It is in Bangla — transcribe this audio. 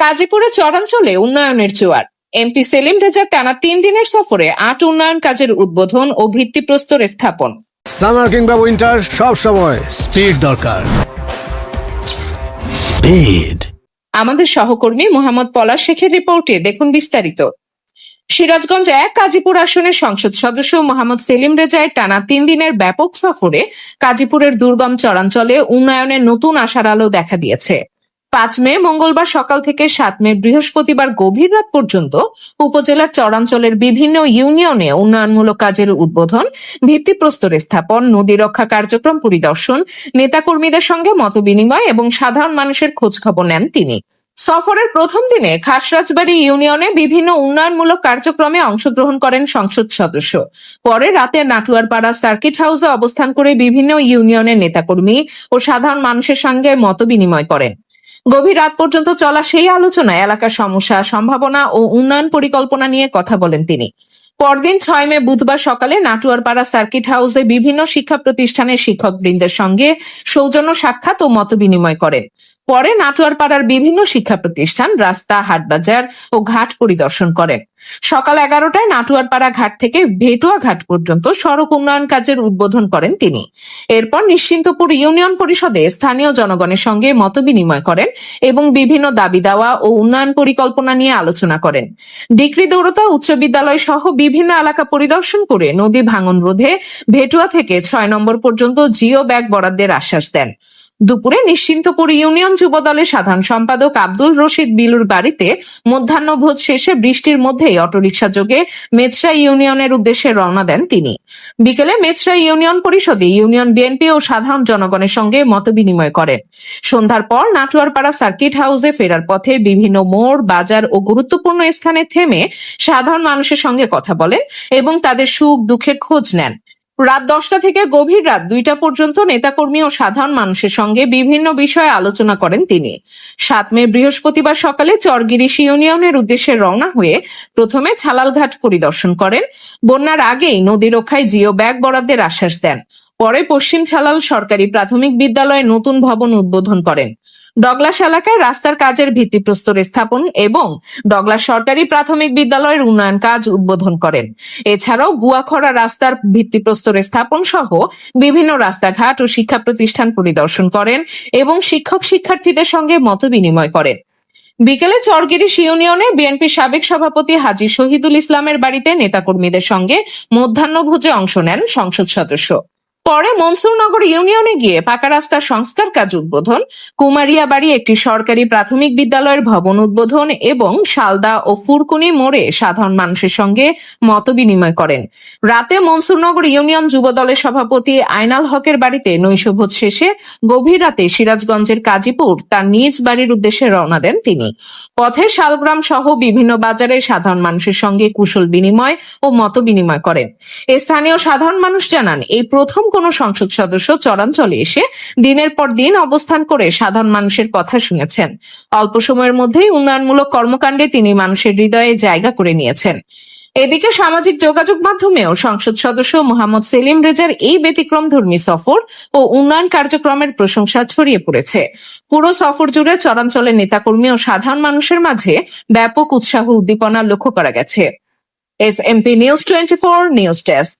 গাজীপুরে চরাঞ্চলে উন্নয়নের জোয়ার। এমপি সেলিম রেজার টানা 3 দিনের সফরে 8 উন্নয়ন কাজের উদ্বোধন ও ভিত্তিপ্রস্তর স্থাপন। সামার কিংবা উইন্টার সব সময় স্পিড দরকার। স্পিড। আমাদের সহকর্মী মোহাম্মদ পলাশ শেখের রিপোর্টে দেখুন বিস্তারিত। সিরাজগঞ্জ 1 গাজীপুর আসনের সংসদ সদস্য মোহাম্মদ সেলিম রেজার টানা 3 দিনের ব্যাপক সফরে গাজীপুরের দুর্গম চরাঞ্চলে উন্নয়নের নতুন আশার আলো দেখা দিয়েছে। 5 মে মঙ্গলবার সকাল থেকে 7 মে বৃহস্পতিবার গভীর রাত পর্যন্ত উপজেলার চরাঞ্চলের বিভিন্ন ইউনিয়নে উন্নয়নমূলক কাজের উদ্বোধন, ভিত্তিপ্রস্তর স্থাপন, নদী রক্ষা কার্যক্রম পরিদর্শন, নেতাকর্মীদের সঙ্গে মতবিনিময় এবং সাধারণ মানুষের খোঁজখবর নেন তিনি। সফরের প্রথম দিনে খাসরাজবাড়ী ইউনিয়নে বিভিন্ন উন্নয়নমূলক কার্যক্রমে অংশগ্রহণ করেন সংসদ সদস্য। পরে রাতে নাটুয়ারপাড়া সার্কিট হাউসে অবস্থান করে বিভিন্ন ইউনিয়নের নেতাকর্মী ও সাধারণ মানুষের সঙ্গে মতবিনিময় করেন। গভীর রাত পর্যন্ত চলা সেই আলোচনায় এলাকার সমস্যা, সম্ভাবনা ও উন্নয়ন পরিকল্পনা নিয়ে কথা বলেন তিনি। পরদিন 6 মে বুধবার সকালে নাটুয়ারপাড়া সার্কিট হাউসে বিভিন্ন শিক্ষা প্রতিষ্ঠানের শিক্ষকবৃন্দের সঙ্গে সৌজন্য সাক্ষাৎ ও মতবিনিময় করেন। পরে নাটুয়ারপাড়ার বিভিন্ন শিক্ষা প্রতিষ্ঠান, রাস্তা, হাটবাজার ও ঘাট পরিদর্শন করেন। সকাল 11টায় নাটুয়ারপাড়া ঘাট থেকে ভেটুয়া ঘাট পর্যন্ত সড়ক উন্নয়ন কাজের উদ্বোধন করেন তিনি। এরপর নিশ্চিন্তপুর ইউনিয়ন পরিষদে স্থানীয় জনগণের সঙ্গে মতবিনিময় করেন এবং বিভিন্ন দাবি দাওয়া ও উন্নয়ন পরিকল্পনা নিয়ে আলোচনা করেন। ডিগ্রি দৌড়তা উচ্চ বিদ্যালয় সহ বিভিন্ন এলাকা পরিদর্শন করে নদী ভাঙন রোধে ভেটুয়া থেকে 6 নম্বর পর্যন্ত জিও ব্যাগ বরাদ্দের আশ্বাস দেন। দুপুরে নিশ্চিন্তপুর ইউনিয়ন যুব দলের সাধারণ সম্পাদক আব্দুল রশিদ বিলুর বাড়িতে মধ্যাহ্নভোজ শেষে বৃষ্টির মধ্যেই অটোরিকশা যোগে মেছরা ইউনিয়নের উদ্দেশ্যে রওনা দেন তিনি। বিকেলে মেছরা ইউনিয়ন পরিষদে ইউনিয়ন বিএনপি ও সাধারণ জনগণের সঙ্গে মতবিনিময় করেন। সন্ধ্যার পর নাটুয়ারপাড়া সার্কিট হাউসে ফেরার পথে বিভিন্ন মোড়, বাজার ও গুরুত্বপূর্ণ স্থানে থেমে সাধারণ মানুষের সঙ্গে কথা বলেন এবং তাদের সুখ দুঃখের খোঁজ নেন। রাত 10টা থেকে গভীর রাত 2টা পর্যন্ত নেতাকর্মী ও সাধারণ মানুষের সঙ্গে বিভিন্ন বিষয়ে আলোচনা করেন তিনি। 7 মে বৃহস্পতিবার সকালে চরগিরিশ ইউনিয়নের উদ্দেশ্যে রওনা হয়ে প্রথমে ছালালঘাট পরিদর্শন করেন। বন্যার আগেই নদী রক্ষায় জিও ব্যাগ বরাদ্দের আশ্বাস দেন। পরে পশ্চিম ছালাল সরকারি প্রাথমিক বিদ্যালয়ে নতুন ভবন উদ্বোধন করেন। ডগলাস এলাকায় রাস্তার কাজের ভিত্তিপ্রস্তর স্থাপন এবং ডগলাস সরকারি প্রাথমিক বিদ্যালয়ের উন্নয়ন কাজ উদ্বোধন করেন। এছাড়াও গুয়াখড়া রাস্তার ভিত্তিপ্রস্তর স্থাপন সহ বিভিন্ন রাস্তাঘাট ও শিক্ষা প্রতিষ্ঠান পরিদর্শন করেন এবং শিক্ষক শিক্ষার্থীদের সঙ্গে মতবিনিময় করেন। বিকেলে চরগিরিশ ইউনিয়নে বিএনপির সাবেক সভাপতি হাজী শহীদুল ইসলামের বাড়িতে নেতাকর্মীদের সঙ্গে মধ্যাহ্নভোজে অংশ নেন সংসদ সদস্য। পরে মনসুরনগর ইউনিয়নে গিয়ে পাকা রাস্তার সংস্কার কাজ উদ্বোধন, কুমারিয়াবাড়ি একটি সরকারি প্রাথমিক বিদ্যালয়ের ভবন উদ্বোধন এবং শালদা ও ফুরকুনি মোড়ে সাধারণ মানুষের সঙ্গে মতবিনিময় করেন। রাতে মনসুরনগর ইউনিয়ন যুব দলের সভাপতি আইনাল হকের বাড়িতে নৈশভোজ শেষে গভীর রাতে সিরাজগঞ্জের কাজীপুর তার নিজ বাড়ির উদ্দেশ্যে রওনা দেন তিনি। পথে শালগ্রাম সহ বিভিন্ন বাজারে সাধারণ মানুষের সঙ্গে কুশল বিনিময় ও মতবিনিময় করেন। স্থানীয় সাধারণ মানুষ জানান, এই প্রথম কোন সংসদ সদস্য চরাঞ্চলে এসে দিনের পর দিন অবস্থান করে সাধারণ মানুষের কথা শুনেছেন। অল্প সময়ের মধ্যেই উন্নয়নমূলক কর্মকাণ্ডে তিনি মানুষের হৃদয়ে জায়গা করে নিয়েছেন। এদিকে সামাজিক যোগাযোগ মাধ্যমেও সংসদ সদস্য মোহাম্মদ সেলিম রেজার এই ব্যতিক্রমধর্মী সফর ও উন্নয়ন কার্যক্রমের প্রশংসা ছড়িয়ে পড়েছে। পুরো সফর জুড়ে চরাঞ্চলের নেতাকর্মী ও সাধারণ মানুষের মাঝে ব্যাপক উৎসাহ উদ্দীপনা লক্ষ্য করা গেছে। SMP News 24 news desk.